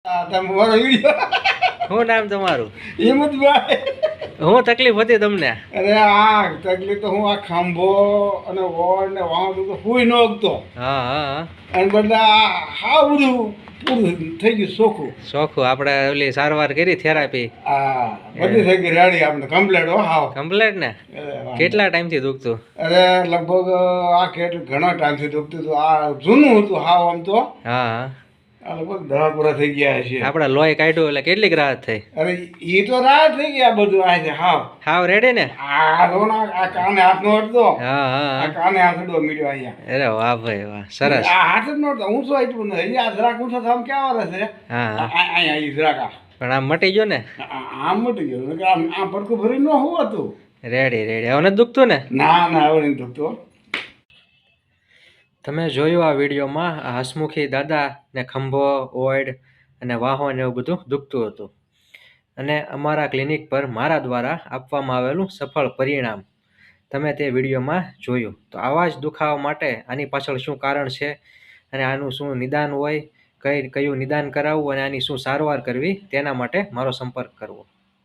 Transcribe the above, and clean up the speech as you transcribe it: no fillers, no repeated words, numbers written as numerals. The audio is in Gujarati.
તમારો વિડીયો શું નામ તમારું? હિંમતભાઈ. શું તકલીફ હતી તમને? અરે આ તકલીફ તો હું આ ખાંભો અને વોળ ને વાહ બધું હુઈ ન શકતો. હા હા અને બદલે આ હા બધું પૂરું થઈ ગયું ચોખ્ખું. ચોખ્ખું આપણે ઓલી સારવાર કરી થેરાપી? હા બધી થઈ ગઈ રેડી આપણે કમ્પ્લેટ હો હાવ કમ્પ્લેટ ને? કેટલા ટાઈમથી દુખતું? અરે લગભગ આ ઘણા ટાઈમથી દુખતું હતું. આ જૂનું હતું હાવ આમ તો. હા હા આ લગભગ 10 પૂરા થઈ ગયા છે. આપડા લોહી કાઢ્યું એટલે કેટલીક રાહત થઈ? અરે એ તો રાહત થઈ ગયા બધું આ છે હાવ. હાવ રેડી ને? આ જો ના આ કાને હાથ નો અડતો. હા હા આ કાને હાથ અડવો મીડ્યો અહીંયા. અરે વાહ ભાઈ વાહ, સરસ. આ હાથ જ નહોતો ઊંચો એટલું નથી. આ જરાક ઊંચો થવા ક્યાં વાર છે? હા અહીંયા ઈ જરાક આ. પણ આમ મટી ગયો ને? આમ મટી ગયું. આમ પડખું ભરી ન હું હતું. Ready ready. હવે નથી દુખતું ને? ના ના હવે નહીં દુખતો. તમે જોયું આ વિડીયોમાં આ હસમુખી દાદા ને ખંભો ઓયડ અને વાહો ને એવું બધું દુખતું હતું, અને અમારા ક્લિનિક પર મારા દ્વારા આપવામાં આવેલું સફળ પરિણામ તમે તે વિડીયોમાં જોયું. તો આવા જ દુખાવા માટે આની પાછળ શું કારણ છે અને આનું શું નિદાન હોય, કયું નિદાન કરાવવું અને આની શું સારવાર કરવી, તેના માટે મારો સંપર્ક કરવો.